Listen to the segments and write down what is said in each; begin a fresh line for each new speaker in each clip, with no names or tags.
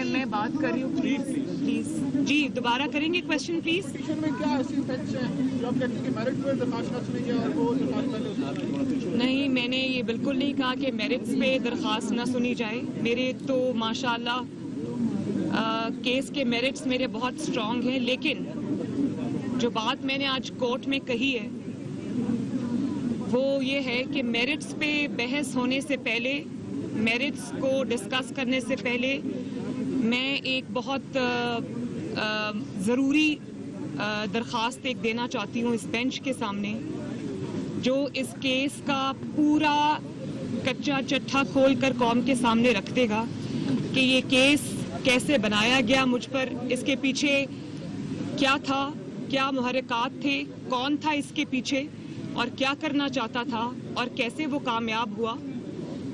میں بات کر رہی ہوں پلیز جی دوبارہ کریں گے کوشچن پلیز. نہیں میں نے یہ بالکل نہیں کہا کہ میرٹس پہ درخواست نہ سنی جائے. میرے تو ماشاءاللہ کیس کے میرٹس میرے بہت اسٹرانگ ہیں, لیکن جو بات میں نے آج کورٹ میں کہی ہے وہ یہ ہے کہ میرٹس پہ بحث ہونے سے پہلے, میرٹس کو ڈسکس کرنے سے پہلے میں ایک بہت ضروری درخواست ایک دینا چاہتی ہوں اس بینچ کے سامنے, جو اس کیس کا پورا کچا چٹھا کھول کر قوم کے سامنے رکھ دے گا کہ یہ کیس کیسے بنایا گیا مجھ پر, اس کے پیچھے کیا تھا, کیا محرکات تھے, کون تھا اس کے پیچھے اور کیا کرنا چاہتا تھا اور کیسے وہ کامیاب ہوا.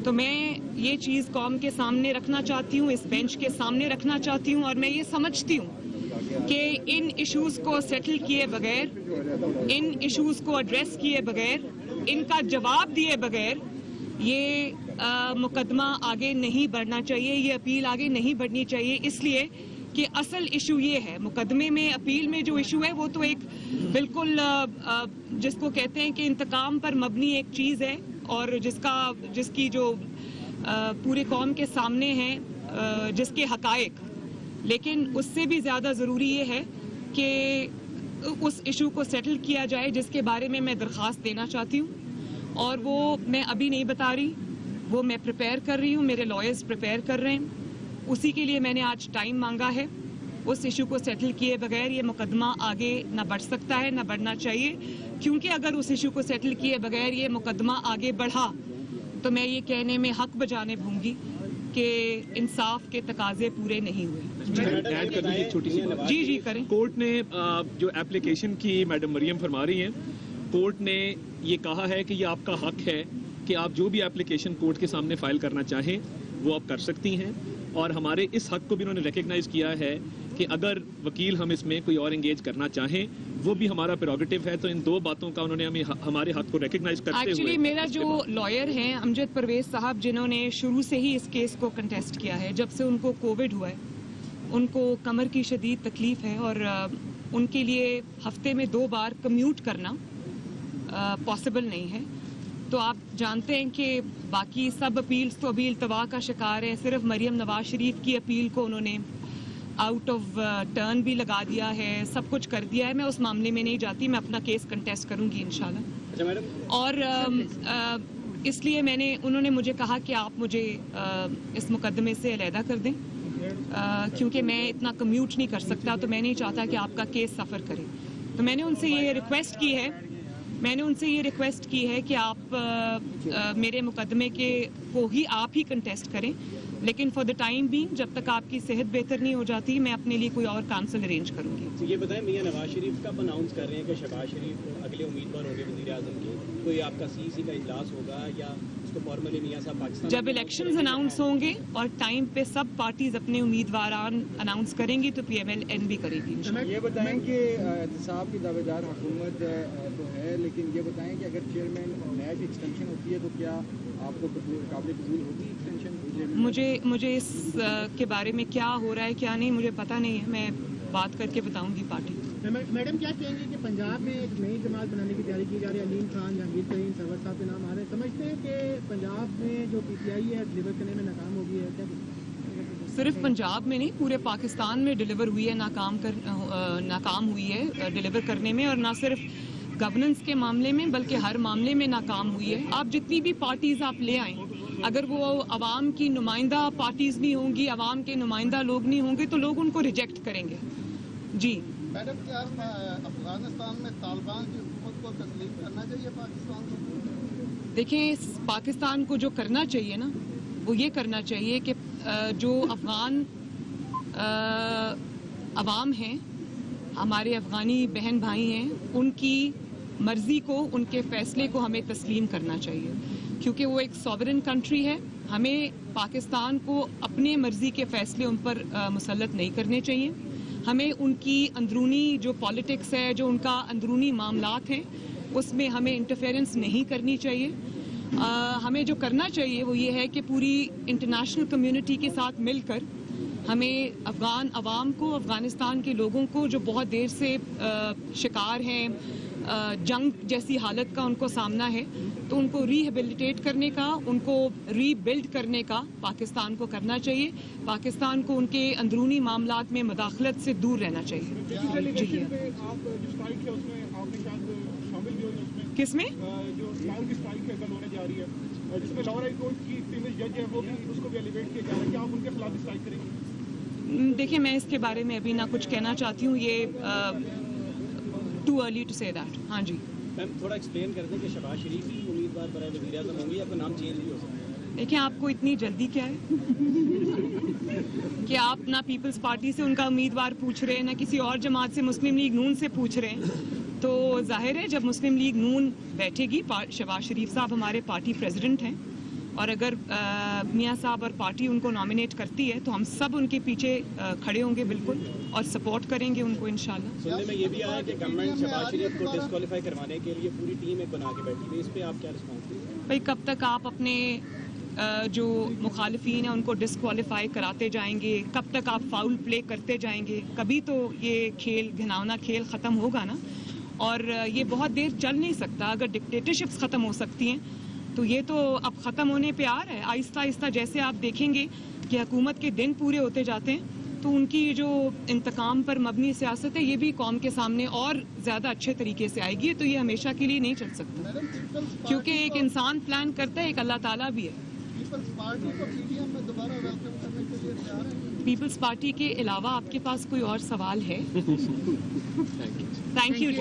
تو میں یہ چیز قوم کے سامنے رکھنا چاہتی ہوں, اس بینچ کے سامنے رکھنا چاہتی ہوں, اور میں یہ سمجھتی ہوں کہ ان ایشوز کو سیٹل کیے بغیر, ان ایشوز کو ایڈریس کیے بغیر, ان کا جواب دیے بغیر یہ مقدمہ آگے نہیں بڑھنا چاہیے, یہ اپیل آگے نہیں بڑھنی چاہیے. اس لیے کہ اصل ایشو یہ ہے مقدمے میں, اپیل میں جو ایشو ہے وہ تو ایک بالکل جس کو کہتے ہیں کہ انتقام پر مبنی ایک چیز ہے, اور جس کی جو پورے قوم کے سامنے ہیں جس کے حقائق, لیکن اس سے بھی زیادہ ضروری یہ ہے کہ اس ایشو کو سیٹل کیا جائے جس کے بارے میں درخواست دینا چاہتی ہوں, اور وہ میں ابھی نہیں بتا رہی, وہ میں پریپیئر کر رہی ہوں, میرے لائرز پریپیئر کر رہے ہیں. اسی کے لیے میں نے آج ٹائم مانگا ہے. اس ایشو کو سیٹل کیے بغیر یہ مقدمہ آگے نہ بڑھ سکتا ہے, نہ بڑھنا چاہیے, کیونکہ اگر اس ایشو کو سیٹل کیے بغیر یہ مقدمہ آگے بڑھا تو میں یہ کہنے میں حق بجانب ہوں گی کہ انصاف کے تقاضے پورے نہیں ہوئے. جی کریں.
کورٹ نے جو اپلیکیشن کی میڈم مریم فرما رہی ہیں, کورٹ نے یہ کہا ہے کہ یہ آپ کا حق ہے کہ آپ جو بھی اپلیکیشن کورٹ کے سامنے فائل کرنا چاہیں وہ آپ کر سکتی ہیں, اور ہمارے اس حق کو بھی انہوں نے ریکگنائز کیا ہے کہ اگر وکیل ہم اس میں کوئی اور انگیج کرنا چاہیں وہ بھی ہمارا پریروگیٹو ہے. تو ان دو باتوں کا انہوں نے ہمیں ہمارے حق کو ریکگنائز کرتے ہوئے,
ایکچولی میرا جو لائر ہیں امجد پرویز صاحب, جنہوں نے شروع سے ہی اس کیس کو کنٹیسٹ کیا ہے, جب سے ان کو کووڈ ہوا ہے, ان کو کمر کی شدید تکلیف ہے, اور ان کے لیے ہفتے میں 2 بار کمیوٹ کرنا پاسبل نہیں ہے. تو آپ جانتے ہیں کہ باقی سب اپیلز تو ابھی التوا کا شکار ہے. صرف مریم نواز شریف کی اپیل کو انہوں نے آؤٹ آف ٹرن بھی لگا دیا ہے, سب کچھ کر دیا ہے. میں اس معاملے میں نہیں جاتی, میں اپنا کیس کنٹیسٹ کروں گی انشاءاللہ. اور اس لیے انہوں نے مجھے کہا کہ آپ مجھے اس مقدمے سے علیحدہ کر دیں, کیونکہ میں اتنا کمیوٹ نہیں کر سکتا, تو میں نہیں چاہتا کہ آپ کا کیس سفر کرے. تو میں نے ان سے یہ ریکویسٹ کی ہے کہ آپ میرے مقدمے کو ہی آپ ہی کنٹیسٹ کریں, لیکن فار دا ٹائم بھی جب تک آپ کی صحت بہتر نہیں ہو جاتی میں اپنے لیے کوئی اور کانسل ارینج کروں گی.
یہ بتائیں, میاں نواز شریف کب اناؤنس کر رہے ہیں کہ شہباز شریف اگلے امیدوار ہوں گے وزیر اعظم کے؟ کوئی آپ کا سی کا اجلاس ہوگا یا اس کو فارملی میاں صاحب پاکستان
جب الیکشنز اناؤنس ہوں گے اور ٹائم پہ سب پارٹیز اپنے امیدواران اناؤنس کریں گی تو PMLN بھی کرے گی.
یہ بتائیں کہ احتساب کی دعوے دار حکومت تو ہے, لیکن یہ بتائیں کہ اگر چیئرمین نیب ایکسٹینشن ہوتی ہے تو کیا آپ کو قابل قبول ہوگی ایکسٹینشن؟
مجھے اس کے بارے میں کیا ہو رہا ہے کیا نہیں مجھے پتہ نہیں ہے, میں بات کر کے بتاؤں گی پارٹی.
میڈم کیا کہیں گے کہ پنجاب میں ایک نئی جماعت بنانے کی تیاری کی جا رہی ہے, علیم خان, جہانگیر ترین, سرور صاحب کے نام آ رہے ہیں, سمجھتے ہیں کہ پنجاب میں جو PTI ہے ڈلیور کرنے میں ناکام ہو گئی ہے؟ کیا
صرف پنجاب میں نہیں, پورے پاکستان میں ڈلیور ہوئی ہے, ناکام ہوئی ہے ڈلیور کرنے میں, اور نہ صرف گورننس کے معاملے میں بلکہ ہر معاملے میں ناکام ہوئی ہے. آپ جتنی بھی پارٹیز آپ لے آئیں, اگر وہ عوام کی نمائندہ پارٹیز نہیں ہوں گی, عوام کے نمائندہ لوگ نہیں ہوں گے, تو لوگ ان کو ریجیکٹ کریں گے. جی
میڈم, کیا افغانستان میں طالبان کی حکومت کو تسلیم کرنا چاہیے پاکستان کو؟
دیکھیں, پاکستان کو جو کرنا چاہیے نا وہ یہ کرنا چاہیے کہ جو افغان عوام ہیں, ہمارے افغانی بہن بھائی ہیں, ان کی مرضی کو, ان کے فیصلے کو ہمیں تسلیم کرنا چاہیے, کیونکہ وہ ایک سوورن کنٹری ہے. ہمیں پاکستان کو اپنے مرضی کے فیصلے ان پر مسلط نہیں کرنے چاہیے. ہمیں ان کی اندرونی جو پالیٹکس ہے, جو ان کا اندرونی معاملات ہیں, اس میں ہمیں انٹرفیئرنس نہیں کرنی چاہیے. ہمیں جو کرنا چاہیے وہ یہ ہے کہ پوری انٹرنیشنل کمیونٹی کے ساتھ مل کر ہمیں افغان عوام کو, افغانستان کے لوگوں کو جو بہت دیر سے شکار ہیں جنگ جیسی حالت کا ان کو سامنا ہے, تو ان کو ریہیبلیٹیٹ کرنے کا, ان کو ری بلڈ کرنے کا پاکستان کو کرنا چاہیے. پاکستان کو ان کے اندرونی معاملات میں مداخلت سے دور رہنا چاہیے. جی کس میں
جو اسلام کی اسٹرائک ہے کل ہونے جا رہی ہے, جس میں لاہور ہائی کورٹ کی فیمس جج ہے, وہ بھی اس کو بھی ایلیویٹ کیا جا رہا ہے, کیا آپ ان کے خلاف اسٹرائک کریں گے؟
دیکھیں میں اس کے بارے میں ابھی نہ کچھ کہنا چاہتی ہوں, یہ ٹو ارلی ٹو سے دیٹ. ہاں جی
میم تھوڑا ایکسپلین کر دیں کہ شہباز شریف ہی امیدوار برائے وزیر اعظم ہوں گے یا کوئی نام چینج بھی ہو سکتا ہے؟
دیکھیں آپ کو اتنی جلدی کیا ہے کہ آپ نہ پیپلز پارٹی سے ان کا امیدوار پوچھ رہے ہیں, نہ کسی اور جماعت سے, مسلم لیگ نون سے پوچھ رہے ہیں. تو ظاہر ہے جب مسلم لیگ نون بیٹھے گی, شہباز شریف صاحب ہمارے پارٹی پریزیڈنٹ ہیں, اور اگر میاں صاحب اور پارٹی ان کو نامینیٹ کرتی ہے تو ہم سب ان کے پیچھے کھڑے ہوں گے بالکل, اور سپورٹ کریں گے ان کو انشاءاللہ.
سننے میں یہ بھی آیا کہ گورنمنٹ شہباز شریف کو ڈسکوالیفائی کروانے کے لیے پوری ٹیم ایک بنا کے بیٹھی ہوئی, اس پہ آپ کیا رسپانس دیں گے؟
بھائی کب تک آپ اپنے جو مخالفین ہیں ان کو ڈسکوالیفائی کراتے جائیں گے, کب تک آپ فاؤل پلے کرتے جائیں گے؟ کبھی تو یہ کھیل, گھناؤنا کھیل ختم ہوگا نا, اور یہ بہت دیر چل نہیں سکتا. اگر ڈکٹیٹرشپس ختم ہو سکتی ہیں تو یہ تو اب ختم ہونے پہ آ رہا ہے. آہستہ آہستہ جیسے آپ دیکھیں گے کہ حکومت کے دن پورے ہوتے جاتے ہیں, تو ان کی جو انتقام پر مبنی سیاست ہے یہ بھی قوم کے سامنے اور زیادہ اچھے طریقے سے آئے گی. تو یہ ہمیشہ کے لیے نہیں چل سکتا, کیونکہ ایک انسان پلان کرتا ہے, ایک اللہ تعالیٰ بھی ہے.
پیپلز پارٹی کو پی ڈی ایم میں دوبارہ ویلکم کرنے کے لیے تیار ہیں؟
پیپلز پارٹی کے علاوہ آپ کے پاس کوئی اور سوال ہے؟ Thank you.